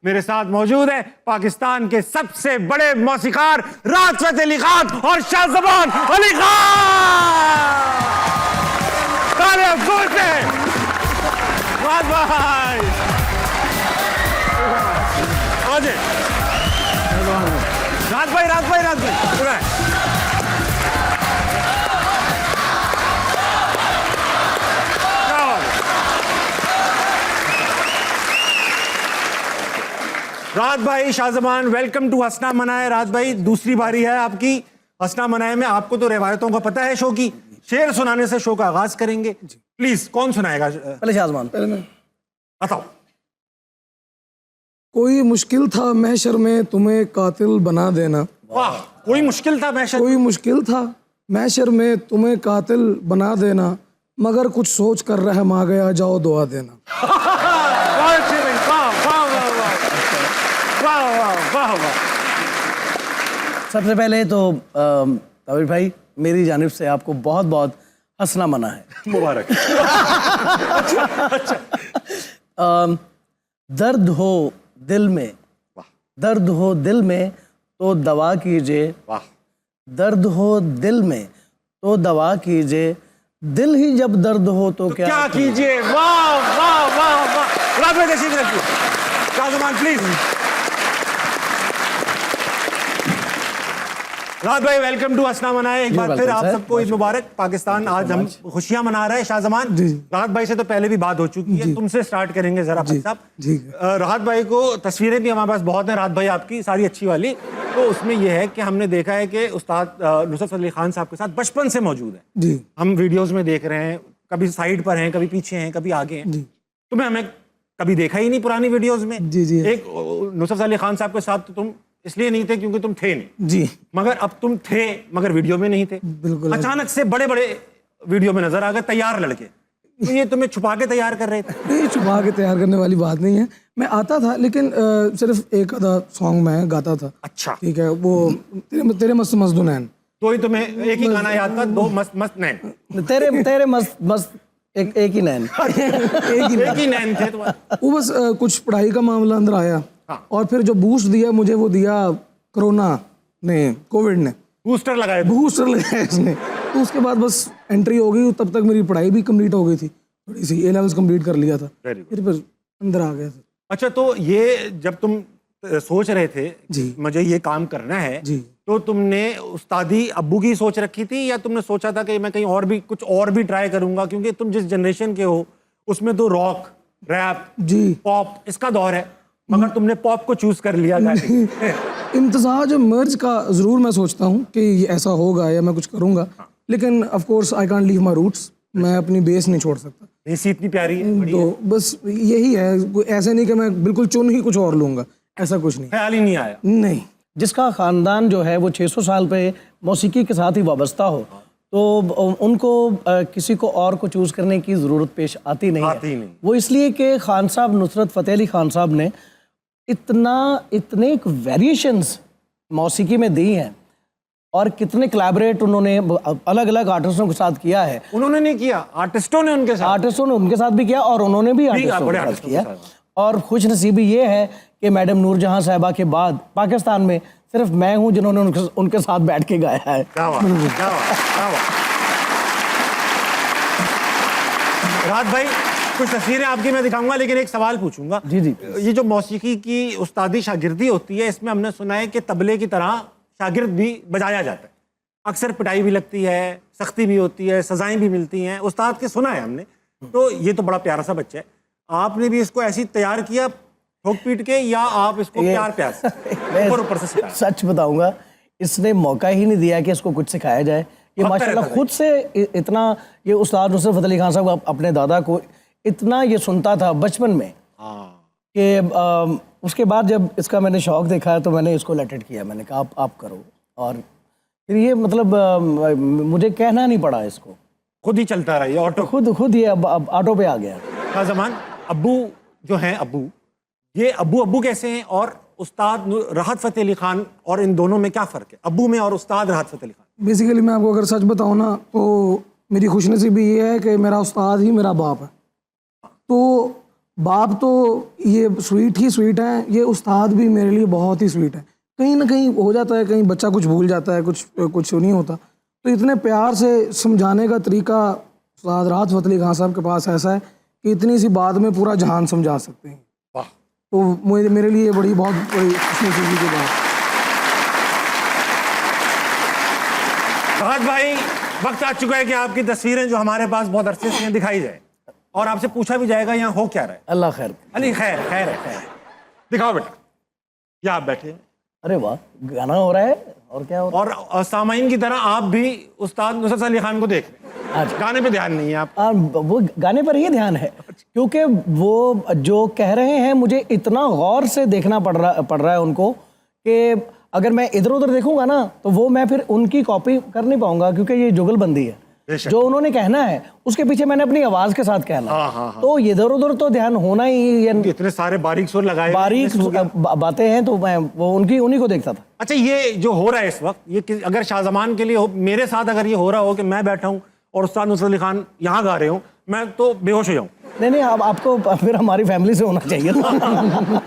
मेरे साथ मौजूद है पाकिस्तान के सबसे बड़े मौसीकार राहत फतेह अली खान और शाहजमान अली खान। तालियां जोर से राहत भाई। राहत भाई राहत भाई, शाहजमान, वेलकम टू हंसना मनाए। राहत भाई, दूसरी बारी है आपकी हंसना मनाए में। आपको तो रिवायतों का पता है शो की। शेर सुनाने से शो का आगाज करेंगे। प्लीज, कौन सुनाएगा? पहले शाहजमान। पहले मैं। बताओ। कोई मुश्किल था महशर में तुम्हें कातिल बना देना। वाह, कोई मुश्किल था महशर। कोई मुश्किल था महशर में तुम्हें कातिल बना देना, मगर कुछ सोच कर रहम आ गया, जाओ दुआ देना। सबसे पहले तो ताबिर भाई, मेरी जानिब से आपको बहुत बहुत हंसना मना है। मुबारक। दर्द हो दिल में, दर्द हो दिल में तो दवा कीजिए। वाह। दर्द हो दिल में तो दवा कीजिए, दिल ही जब दर्द हो तो क्या कीजिए। वाह वाह वाह वाह। राहत भाई तशरीफ रखिए। शाहजमान प्लीज। राहत भाई, वेलकम टू हंसना मनाए। एक बार फिर आप सबको ईद मुबारक। पाकिस्तान आज हम खुशियां मना रहे हैं। शाहजमान, राहत भाई से तो पहले भी बात हो चुकी है, तुमसे स्टार्ट करेंगे जरा साहब। राहत भाई को तस्वीरें भी हमारे पास बहुत हैं, राहत भाई आपकी सारी अच्छी वाली। तो उसमें यह है कि हमने देखा है कि उस्ताद नुसरत फतेह अली खान साहब के साथ बचपन से मौजूद है। हम वीडियोज में देख रहे हैं, कभी साइड पर हैं, कभी पीछे हैं, कभी आगे हैं। तुम्हें हमें कभी देखा ही नहीं पुरानी वीडियोज में। एक नुसरत फतेह अली खान साहब के साथ तो तुम इसलिए नहीं थे क्योंकि तुम थे नहीं जी, मगर अब तुम थे मगर वीडियो में नहीं थे। बिल्कुल। अचानक से बड़े बड़े वीडियो में नजर आ गए, तैयार लड़के। तो ये तुम्हें छुपा के तैयार कर रहे थे? नहीं, छुपा के तैयार करने वाली बात नहीं है। मैं आता था, लेकिन सिर्फ एक आधा सॉन्ग मैं गाता था। अच्छा, ठीक है। वो तेरे मस्त मस्त दुनैन, तो ही तुम्हें एक ही गाना याद था, दो मस्त मस्त नैन। तेरे मस्त मस्त एक ही नैन। एक ही नैन थे तुम्हारे। वो बस कुछ पढ़ाई का मामला अंदर आया। हाँ। और फिर जो बूस्ट दिया मुझे, वो दिया कोरोना ने, कोविड ने। बूस्टर लगाए। बूस्टर लगाया इसने। तो उसके बाद बस एंट्री हो गई। तब तक मेरी पढ़ाई भी कंप्लीट हो गई थी, थोड़ी सी A-levels कंप्लीट कर लिया था। फिर अंदर आ गया था। अच्छा, तो ये जब तुम सोच रहे थे जी, मुझे ये काम करना है जी, तो तुमने उस्तादी अब्बू की सोच रखी थी या तुमने सोचा था कि मैं कहीं और भी कुछ और भी ट्राई करूंगा? क्योंकि तुम जिस जनरेशन के हो उसमें तो रॉक, रैप, जी, पॉप इसका दौर है, मगर तुमने पॉप को चूज कर लिया। इम्तिजाज मर्ज का जरूर मैं सोचता हूँ कि ये ऐसा होगा या मैं कुछ करूँगा, लेकिन of course I can't leave my roots. मैं अपनी बेस नहीं छोड़ सकता। देसी इतनी प्यारी है, तो बस यही है। ऐसे नहीं कि मैं बिल्कुल चुन ही कुछ और लूँगा, ऐसा कुछ नहीं, ख्याल ही नहीं आया। नहीं। जिसका ख़ानदान जो है वो 600 साल पे मौसीकी के साथ ही वाबस्ता हो, तो उनको किसी को और को चूज़ करने की ज़रूरत पेश आती नहीं है। वो इसलिए कि खान साहब, नुसरत फतेह अली खान साहब ने इतने वेरिएशंस मौसीकी में दी हैं और कितने कोलैबोरेट उन्होंने अलग अलग आर्टिस्टों के साथ किया है। उन्होंने नहीं किया, आर्टिस्टों ने उनके साथ भी किया और उन्होंने भी आर्टिस्टों के साथ किया। और खुश नसीबी ये है कि मैडम नूरजहां साहिबा के बाद पाकिस्तान में सिर्फ मैं हूं जिन्होंने उनके साथ बैठ के गाया है। क्या बात, क्या बात, क्या बात। राहत भाई, कुछ तस्वीरें आपकी मैं दिखाऊंगा, लेकिन एक सवाल पूछूंगा। जी जी। ये जो मौसीकी की उस्तादी शागिर्दी होती है, इसमें हमने सुना है कि तबले की तरह शागिर्द भी बजाया जाता है। अक्सर पिटाई भी लगती है, सख्ती भी होती है, सजाएं भी मिलती हैं। उस्ताद के सुना है हमने। तो ये तो बड़ा प्यारा सा बच्चा है, आपने भी इसको ऐसी तैयार किया ठोक पीट के, या आप इसको प्यार प्यार से ऊपर से सिखाया? सच बताऊंगा, इसने मौका ही नहीं दिया कि इसको कुछ सिखाया जाए। ये माशाल्लाह खुद से इतना, ये उस्ताद नुसरत फतेह अली खान साहब अपने दादा को इतना ये सुनता था बचपन में कि उसके बाद जब इसका मैंने शौक देखा तो मैंने इसको लेटेड किया। मैंने कहा आप करो, और फिर ये मतलब मुझे कहना नहीं पड़ा, इसको खुद ही चलता रहा। ये ऑटो खुद ये अब ऑटो पे आ गया। शाहजमान, अब्बू जो हैं, ये अब्बू कैसे हैं, और उस्ताद राहत फतेह अली खान और इन दोनों में क्या फ़र्क है, अब्बू में और उस्ताद राहत फतेह अली खान? बेसिकली मैं आपको अगर सच बताऊँ ना, तो मेरी खुशनसीबी ये है कि मेरा उस्ताद ही मेरा बाप है। तो बाप तो ये स्वीट ही स्वीट है, ये उस्ताद भी मेरे लिए बहुत ही स्वीट है। कहीं ना कहीं हो जाता है, कहीं बच्चा कुछ भूल जाता है, कुछ नहीं होता, तो इतने प्यार से समझाने का तरीका उस्ताद राहत फ़तेह अली खान साहब के पास ऐसा है कि इतनी सी बात में पूरा जहान समझा सकते हैं। वाह। तो मेरे लिए बहुत बड़ी खुशनसीबी की बात। राहत भाई, वक्त आ चुका है कि आपकी तस्वीरें जो हमारे पास बहुत अरसे से हैं दिखाई जाए और आपसे पूछा भी जाएगा यहाँ हो क्या रहा है। अल्लाह खैर। अली खैर खैर है, खैर। दिखाओ बेटा, क्या आप बैठे हैं अरे वाह, गाना हो रहा है और क्या हो रहा है? और सामाइन की तरह आप भी उस्ताद नुसरत अली खान को देख रहे हैं। गाने पे ध्यान नहीं है आप? वो गाने पर ही ध्यान है, क्योंकि वो जो कह रहे हैं मुझे इतना गौर से देखना पड़ रहा है उनको कि अगर मैं इधर उधर देखूंगा ना तो वो मैं फिर उनकी कॉपी कर नहीं पाऊंगा, क्योंकि ये जुगलबंदी है। जो उन्होंने कहना है उसके पीछे मैंने अपनी आवाज के साथ कहना। हाँ। तो इधर उधर तो ध्यान होना ही। इतने सारे बारीक सुर लगाए, बारीक बातें हैं, तो मैं वो उन्हीं को देखता था। अच्छा, ये जो हो रहा है इस वक्त, ये अगर शाहजमान के लिए हो, मेरे साथ अगर ये हो रहा हो कि मैं बैठा हूँ और उस्ताद नुसरत अली खान यहाँ गा रहे हो, मैं तो बेहोश हो जाऊँ। नहीं, अब आपको फिर हमारी फैमिली से होना चाहिए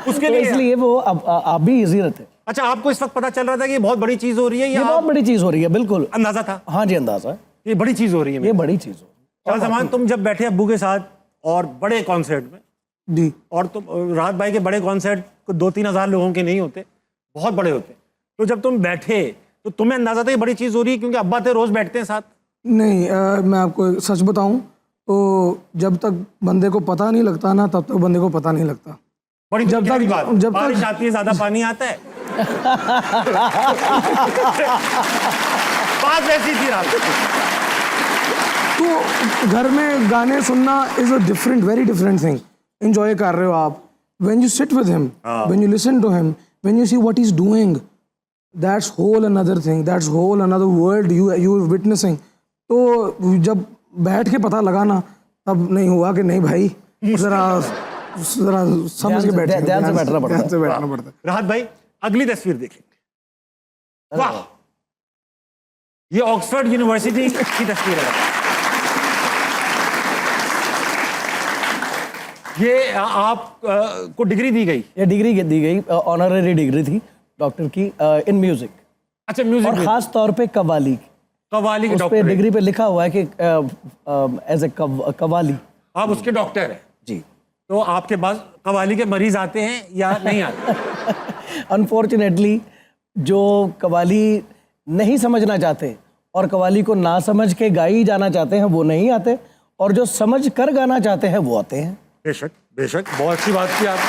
उसके लिए इसलिए वो आप भी इजी रहते। अच्छा, आपको इस वक्त पता चल रहा था कि ये बहुत बड़ी चीज हो रही है? ये बहुत बड़ी चीज हो रही है, बिल्कुल अंदाजा था? हाँ जी, अंदाजा है, ये बड़ी चीज हो रही है। ये बड़ी चीज हो। शाहजमान, तुम जब बैठे अब्बू के साथ और बड़े कॉन्सर्ट में जी, और तुम राहत भाई के बड़े कॉन्सर्ट को 2-3 हज़ार लोगों के नहीं होते, बहुत बड़े होते, तो जब तुम बैठे तो तुम्हें अंदाजा था ये बड़ी चीज हो रही है? क्योंकि अब्बा थे, रोज बैठते हैं साथ। नहीं, मैं आपको सच बताऊं तो जब तक बंदे को पता नहीं लगता ना, तब तक बंदे को पता नहीं लगता। बड़ी जब तक बारिश आती है, ज्यादा पानी आता है। बात वैसी थी रात। तो घर में गाने सुनना is a different, very different thing. Enjoy कर रहे हो आप, when you sit with him, when you listen to him, when you see what he is doing, that's whole another thing, that's whole another world you witnessing. तो जब बैठ के पता लगा ना, तब नहीं हुआ कि नहीं भाई, जरा समझ के बैठना पड़ता है। राहत भाई, अगली तस्वीर देखेंगे। वाह, ये ऑक्सफोर्ड यूनिवर्सिटी की तस्वीर है। ये आप को डिग्री दी गई? ये डिग्री दी गई, ऑनररी डिग्री थी डॉक्टर की इन म्यूजिक। अच्छा, म्यूजिक और खास तौर पे कव्वाली की उस पे डिग्री पे लिखा हुआ है कि एज ए कव्वाली आप उसके डॉक्टर हैं जी। तो आपके पास कव्वाली के मरीज आते हैं या नहीं आते? अनफॉर्चुनेटली जो कव्वाली नहीं समझना चाहते और कव्वाली को ना समझ के गाई जाना चाहते हैं वो नहीं आते, और जो समझ कर गाना चाहते हैं वो आते हैं। बेशक बेशक, बहुत अच्छी बात की आप।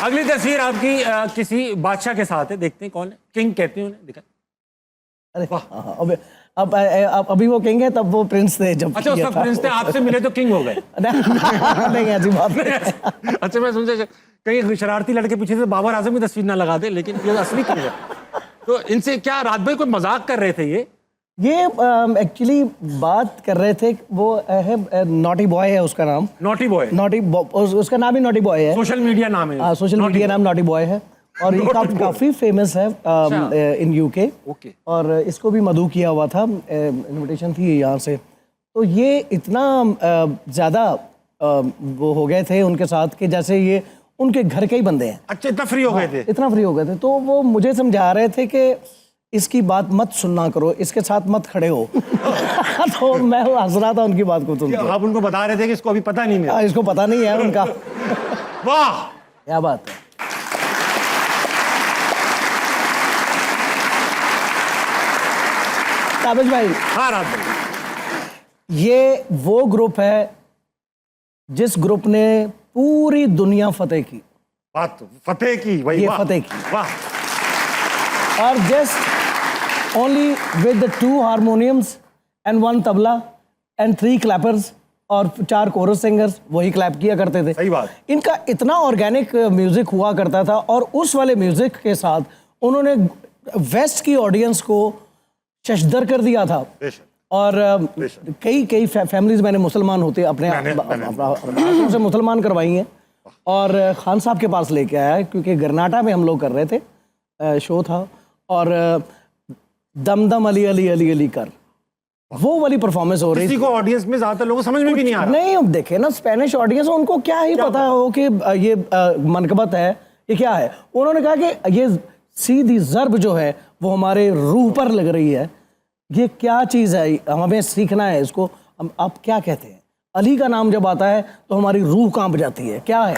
अगली तस्वीर आपकी किसी बादशाह के साथ है, देखते हैं कौन है। किंग कहते हैं उन्हें, दिखा। अरे हाँ, अब अभी वो किंग है, तब वो प्रिंस थे जब। अच्छा, उस वक्त प्रिंस थे, आपसे मिले तो किंग हो गए? नहीं, ऐसी बात नहीं। अच्छा, मैं सोचा कहीं शरारती लड़के पीछे से बाबर आजम की तस्वीर ना लगा दे, लेकिन ये असली किंग है। तो इनसे क्या राहत भाई कोई मजाक कर रहे थे? ये एक्चुअली बात कर रहे थे, वो है नॉटी बॉय है उसका नाम। Naughty boy? उसका नाम ही नॉटी बॉय है, सोशल मीडिया नाम है। हाँ, सोशल मीडिया नाम नॉटी बॉय है, और ये काफी फेमस है इन यूके। और इसको भी मधु किया हुआ था, इनविटेशन थी यहाँ से। तो ये इतना ज्यादा वो हो गए थे उनके साथ कि जैसे ये उनके घर के ही बंदे हैं। अच्छा, इतना फ्री हो गए थे? इतना फ्री हो गए थे। तो वो मुझे समझा रहे थे कि इसकी बात मत सुनना करो, इसके साथ मत खड़े हो। तो मैं हंस रहा था उनकी बात को सुन के। आप उनको बता रहे थे कि इसको अभी पता नहीं है? इसको पता नहीं है उनका। वाह, क्या बात है। काबिज भाई। हाँ राहत भाई, ये वो ग्रुप है जिस ग्रुप ने पूरी दुनिया फतेह की। बात तो फतेह की, वही ये फतेह की। वाह। और just only with 2 harmoniums and 1 tabla and 3 clappers और 4 कोरस सिंगर्स, वही क्लैप किया करते थे। सही बात। इनका इतना ऑर्गेनिक म्यूजिक हुआ करता था, और उस वाले म्यूजिक के साथ उन्होंने वेस्ट की ऑडियंस को शशदर कर दिया था। और कई फैमिलीज मैंने मुसलमान होते अपने हाथों से मुसलमान करवाई हैं, और खान साहब के पास लेके आया, क्योंकि गरनाटा में हम लोग कर रहे थे, शो था, और दम दम अली अली अली अली कर, वो वाली परफॉर्मेंस हो रही किसी थी। को ऑडियंस में ज्यादातर लोगों को समझ में भी नहीं आ रहा। नहीं, अब देखे ना स्पेनिश ऑडियंस, उनको क्या ही पता हो कि ये मनकबत है, ये क्या है। उन्होंने कहा कि ये सीधी ज़र्ब जो है वो हमारे रूह पर लग रही है, ये क्या चीज़ है, हमें सीखना है इसको। आप क्या कहते हैं? अली का नाम जब आता है तो हमारी रूह कांप जाती है, क्या है?